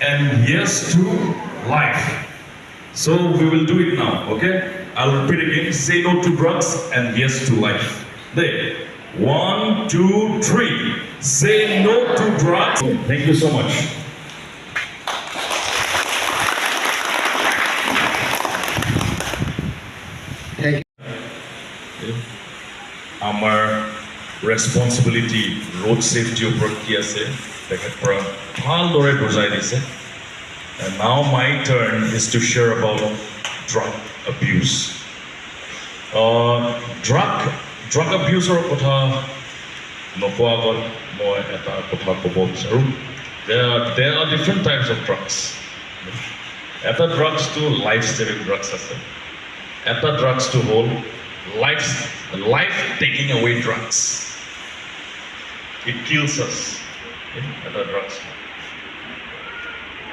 and yes to life. So we will do it now, okay? I'll repeat again. Say no to drugs and yes to life. There. 1, 2, 3. Say no to drugs. Thank you so much. Thank you. Our responsibility, road safety over ki ase, tekapra bhal dore bujai dise. And now my turn is to share about drug abuse. Drug abuse or kotha nokoagot moi eta kotha kobo bicharu. There are different types of drugs. Eta drugs to life-saving drugs ase. Eta drugs to hold life-taking away drugs. It kills us. Eta drugs.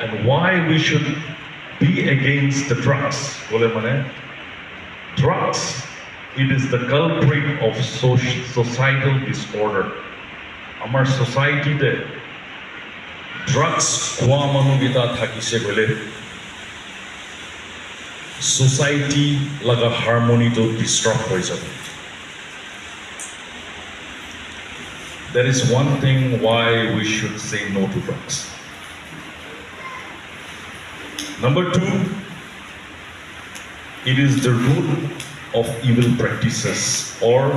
And why we should be against the drugs? Drugs, it is the culprit of societal disorder. Our society de drugs kwa manu kita thakise bole society laga harmony to disrupt hoi jabe. There is one thing why we should say no to drugs. Number 2, it is the root of evil practices or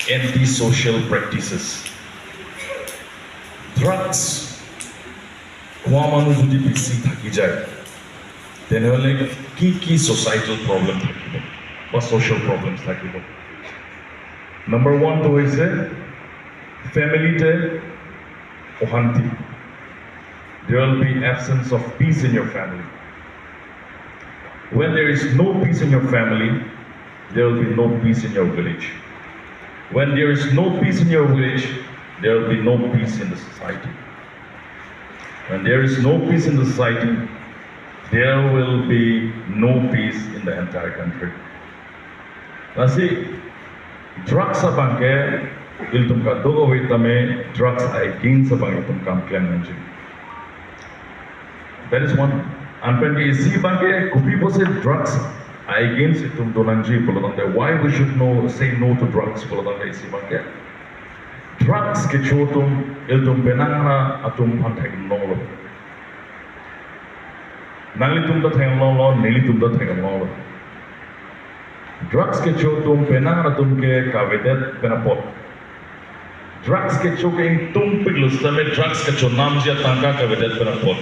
antisocial practices. Drugs, kwa manu jodi bisi thaki jay, tenhole ki societal problem thakibo ba social problems thakibo. Number 1 to hoise family te ohanti. There will be absence of peace in your family. When there is no peace in your family, there will be no peace in your village. When there is no peace in your village, there will be no peace in the society. When there is no peace in the society, there will be no peace in the entire country. Now see, drugs abangke iltum ka dogo tame drugs against abang iltum kam claim nanji. That is one. And when we see banke kupi bose drugs against iltum donanji polodande. Why we should say no to drugs polodande isi banke. Drugs ke chotum iltum benana atum panthag nolo. Nali tum da thang lo neli tum da thang lo. Drugs ke chotum benana tum ke kavedet benapot. Drugs ke choke tum piglus tame drugs ke chonam jia tangka kavedet benapot.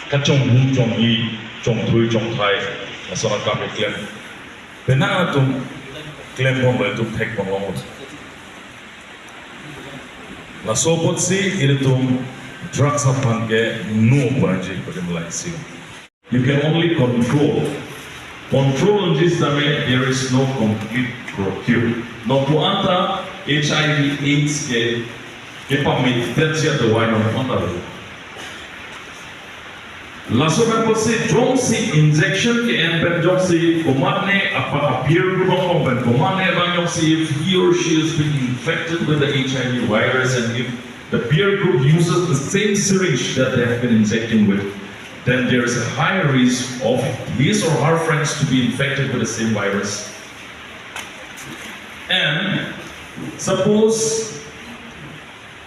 Kacong hung chong yi chong thui chong thai asona kam claim pena tum claim bon le tum thek bon long la sopot si tum drugs apan ke no branji ko dem lai si. You can only control this time there is no complete cure. No puanta HIV AIDS ke pamit tercia the wine of honor. Laso member say don't see injection ke and don't see command appear wrong when command bang see if he or she has been infected with the HIV virus and if the peer group uses the same syringe that they have been injecting with, then there is a high risk of his or her friends to be infected with the same virus. And suppose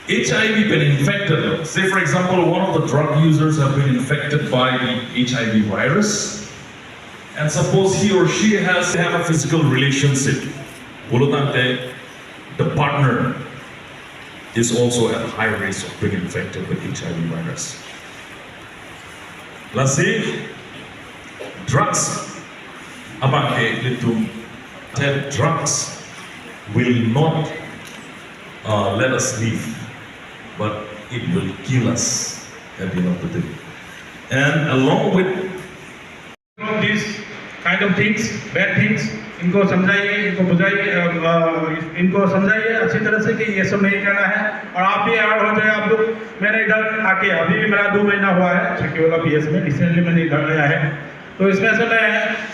HIV been infected, say for example one of the drug users have been infected by the HIV virus, and suppose he or she has to have a physical relationship, the partner is also at high risk of being infected with HIV virus. Let's see, drugs, drugs will not let us live, but it will kill us at the end of the day. And along with these kind of things, bad things, इनको समझाइए, इनको बुझाइए, इनको समझाइए अच्छी तरह से कि ये सब नहीं करना है और आप भी ऐड हो जाए आप लोग। मैंने इधर आके अभी भी मेरा 2 महीना हुआ है छकीवाला पीएस में, रिसेंटली मैंने इधर आया है, तो इसमें से मैं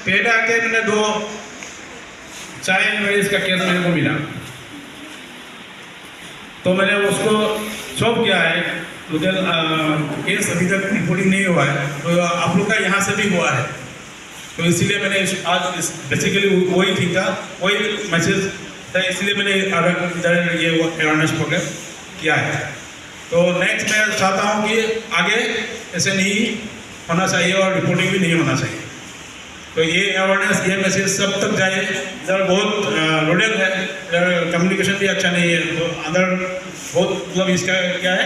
पहले आके मैंने 2 चाइल्ड मैरिज का केस मेरे को मिला, तो मैंने उसको सॉल्व किया है उधर केस अभी तक रिपोर्टिंग नहीं हुआ है, तो आप लोग का यहाँ से भी हुआ है, तो इसीलिए मैंने आज बेसिकली वही ठीक था, वही मैसेज था, इसलिए मैंने इधर ये अवेयरनेस प्रोग्राम किया है। तो नेक्स्ट मैं चाहता हूँ कि आगे ऐसे नहीं होना चाहिए और रिपोर्टिंग भी नहीं होना चाहिए। तो ये अवेयरनेस, ये मैसेज सब तक जाए। इधर बहुत रोडल है, इधर कम्युनिकेशन भी अच्छा नहीं है, तो अंदर बहुत मतलब इसका क्या है,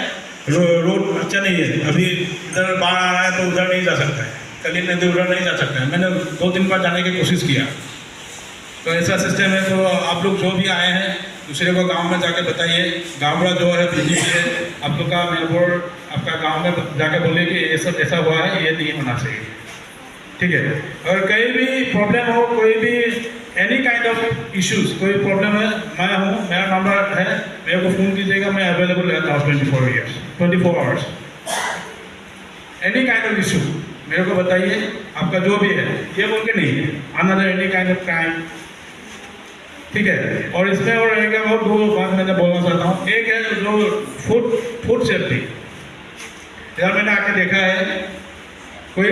रोड अच्छा नहीं है। अभी इधर बाढ़ आ रहा है तो उधर नहीं जा सकता है, कल नदी उधर नहीं जा सकता है। मैंने 2-3 बार जाने की कोशिश किया, तो ऐसा सिस्टम है। तो आप लोग जो भी आए हैं दूसरे को गांव में जाके बताइए, गाँव का जो है दीजिए, आप लोग का मेयर आपका गांव में जाके बोलिए कि ये सब ऐसा हुआ है, ये नहीं होना चाहिए, ठीक है। और कहीं भी प्रॉब्लम हो, कोई भी एनी काइंड ऑफ इश्यूज, कोई प्रॉब्लम है, मैं हूँ, मेरा नंबर है, मेरे को फ़ोन कीजिएगा, मैं अवेलेबल रहता हूँ 24 hours. Any kind of issue मेरे को बताइए, आपका जो भी है, ये बोल के नहीं है another any kind of crime, ठीक है। और इसमें और एक और 2 बात मैंने बोलना चाहता हूँ। एक है जो फूड सेफ्टी, इधर मैंने आके देखा है कोई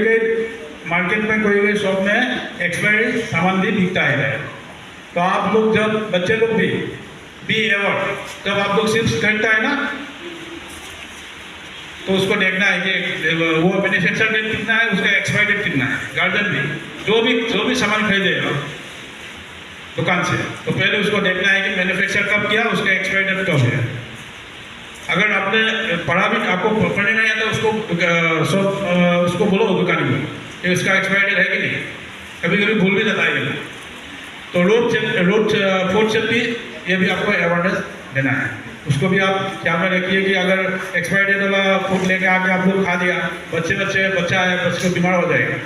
मार्केट में, कोई शॉप में एक्सपायरी सामान भी बिकता है। तो आप लोग जब बच्चे लोग भी एवर जब आप लोग चिप्स खरीदता है ना, तो उसको देखना है कि वो मैन्युफैक्चर डेट कितना है, उसका एक्सपायरी डेट कितना है। गार्जियन भी जो भी सामान खरीदेगा दुकान से, तो पहले उसको देखना है कि मैन्युफैक्चर कब किया, उसका एक्सपायरी डेट कब है। अगर आपने पढ़ा भी, आपको पढ़ने नहीं आता, उसको बोलो दुकानी को कि उसका एक्सपायरी डेट है कि नहीं, कभी कभी भूल भी जाता है। तो रोड फूड सेफ्टी, ये भी आपको अवेयरनेस देना है, उसको भी आप ख्याल में रखिए कि अगर एक्सपायरी डेट वाला फूड लेके आके आप लोग खा दिया, बच्चा है, बच्चे को बीमार हो जाएगा।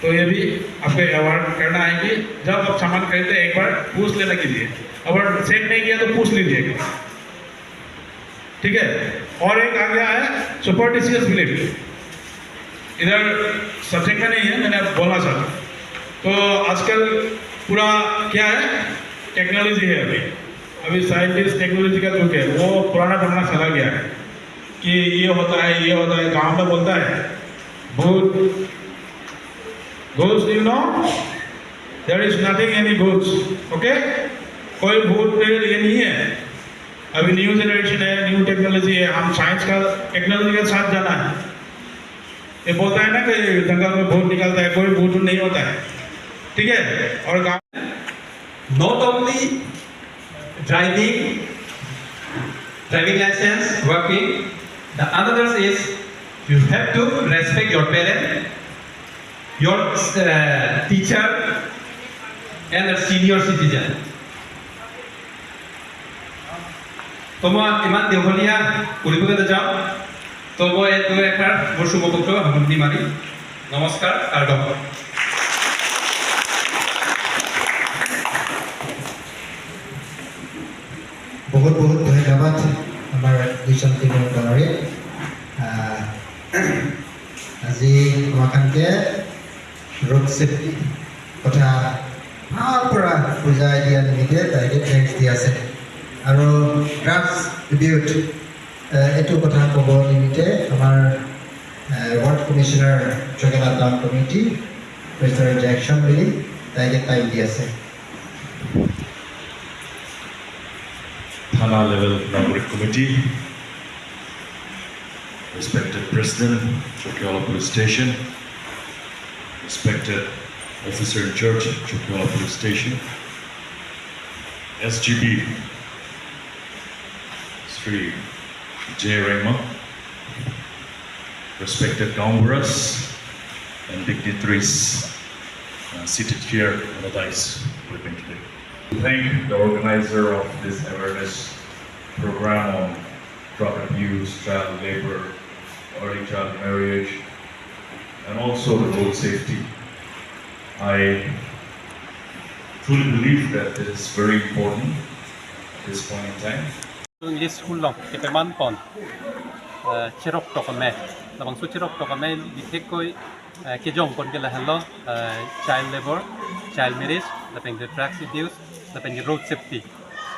तो ये भी आपको अवेयर करना है कि जब आप सामान खरीदते हैं एक बार पूछ लेना कीजिए, अगर सेट नहीं किया तो पूछ लीजिएगा, ठीक है। और एक आ गया है सुपरस्टिशियस बिलीफ, इधर सब्जेक्ट में नहीं है, मैंने बोलना चाहता। तो आजकल पूरा क्या है, टेक्नोलॉजी है, अभी साइंटिस्ट टेक्नोलॉजी का युग है, वो पुराना जमाना चला गया है कि ये होता है, गाँव में बोलता है भूत, ghost, you know, there is nothing any ghosts, okay? कोई भूत ये नहीं है। अभी न्यू जनरेशन है, न्यू टेक्नोलॉजी है, हम साइंस का टेक्नोलॉजी के साथ जाना है। ये बोलता है ना कि जंगल में भूत निकलता है, कोई भूत नहीं होता है, ठीक है। और Not only driving license, working, the other is you have to respect your parent, your teacher, and a senior citizen. Tomo iman deholia kuribuga jao. Tomo etu ekar morshumo putro hamni mari. Namaskar ardom. बहुत बहुत धन्यवाद हमारे दुईजन तीनজন দলৰে আজি আমাখানকে road safety কথা পৰা বুজাই দিয়া নিমিত্তে তাইকে থ্যাংকস দি আছে আৰু ড্ৰাগছ ৰিভিউট এইটো কথা ক'ব নিমিত্তে আমাৰ ward commissioner Jagannath town committee president জেকচন মিলি তাইকে টাইম দি আছে। Thana level Nagorik Committee, respected President, Jongpha Police Station, respected Officer in Charge, Jongpha Police Station, SGB, Sri J. Rema, respected Gamburas and dignitaries seated here on the dais with me today. Thank the organizer of this awareness program on drug abuse, child labor, early child marriage, and also the road safety. I truly believe that it is very important at this point in time. English school long, keteman pon, cheroktok amei, labang su cheroktok amei ditekoi kejong pon ke lahalo, child labor, child marriage, lapeng the drugs abuse, lapeng the road safety.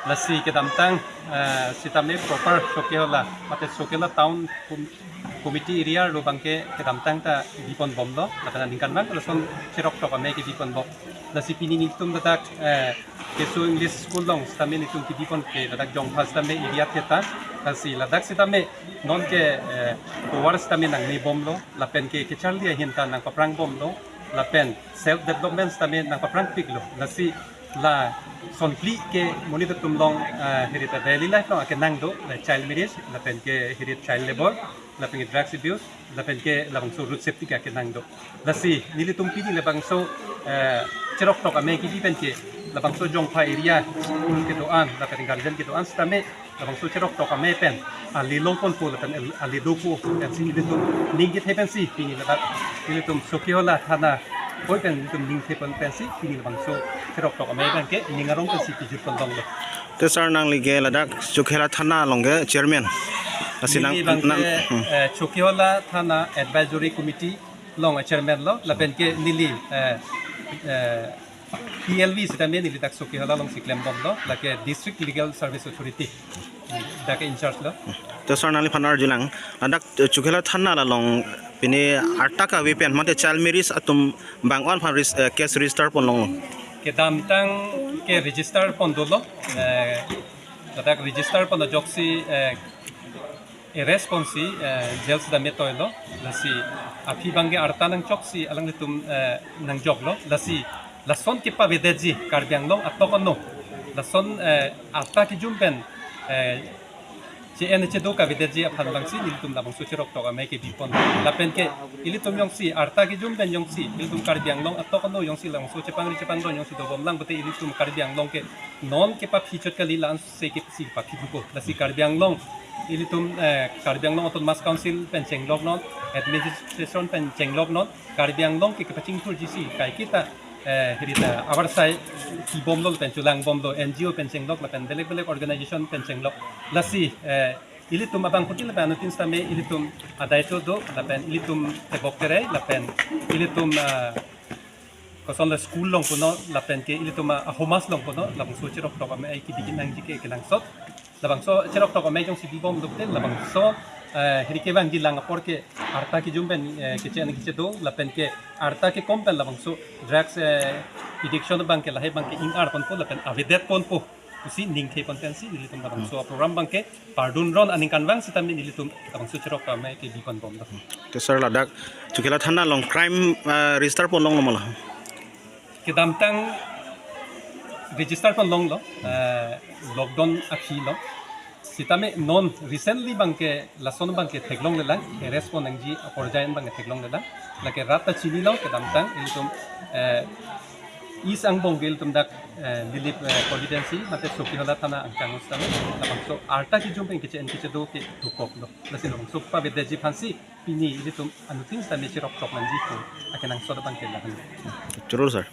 lasi ke damtang sitame proper sokeola mate sokeola town committee area ro bangke ke damtang ta dipon bom lo lakana ningkan bang lason cheroktok amei ke dipon bom lasi pini nitum dadak kesho English school long sitame nitum ke dipon ke dadak Jongpha sitame area theta lasi ladak sitame non ke war sitame nang ni bom lo lapen ke charlia hinta nang paprang bom lo lapen self development sitame nang paprang pik lo lasi la son pli ke monitor tumlong hirita daily life no ke nang do la child marriage la pen ke hirit child labor la pen drugs abuse la pen ke la bangso root safety ka ke nang do la si nili tumpi ni la bangso cheroktok amei ki di pen ke la bangso Jongpha area school ke doan la pen garden ke doan stame la bangso cheroktok amei pen ali longpon po la pen ali doku en si ni tum ningit hepen si pini la nili tum sokiola thana Koi pen tum ning tepan pensi pini bangso cheroktok amei kan ke ningarong kan si pijut pandong lo. Tesar nang lige ladak Chukhela Thana longge chairman. Asinang nang Chukhela Thana advisory committee long chairman lo lapen ke nili PLV sitame nili tak Chukhela long siklem bom lo lake district legal service authority dak in charge lo. Tesar nang li phanar jilang ladak Chukhela Thana la long Pini artaka wepen mate child marriage atum bangwan phan case register pon long ke damtang ke register pon dolo kadak register pon joksi responsi jail da metoilo lasi api bange artanang choksi alang litum nang joglo lasi lason ke pa vedeji karbyang long atokono lason atta ki jumpen CN do ka videji aphan bangsi nilitum labang su cheroktok amei ke dipon lapen ke ilitum yongsi arta ki jumben yongsi ilitum karbiang long atokono yongsi lang su chepang ron yongsi do bom lang bote ilitum karbiang long ke non ke pa phichot ka lilan se ke si pa phibuko lasi karbiang long ilitum karbiang long oton mas council pencheng log non administration pencheng log non karbiang long ke paching tur gc kai kita hirita our side ki bomlo penchulang bomlo NGO pencheng lok lapen belek organization pencheng lok lasi ilitum abang putil lapen anutin stame ilitum adaito do lapen ilitum teboktere lapen ilitum koson la school long puno lapen ke ilitum homas long puno labang so cheroktok amei ki bikin nang jike kelang sot labang so cheroktok amei jong si bibom dokte labang so hirike bang gilang porque arta ki jumben ke chen ki do lapen ke arta ke kompen labang so drugs addiction bang ke lahe bang ke in ar pon po lapen avedet pon po usi ning ke potensi nilitum labang so program bang ke pardon ron aning kan bang sitam nilitum labang so cherok ka mai ke bikon bom do Tesar ladak Chukhela Thana long crime register pon long mola ke damtang register pon long lo lockdown akhi lo sitame non recently bangke lason bangke theglong lelang respond angji aporjain bangke theglong lelang lake rata chini lo ke damtang ilitum isang bonggel tum dak lilip presidency mate Chukhela Thana angkang ustame labang so arta ki jumpeng ke chen ke do ke tukok lo lasin long sukpa bedeji phansi pini ilitum anutin stame cheroktok manji ko akenang soda bangke lahan Churul sir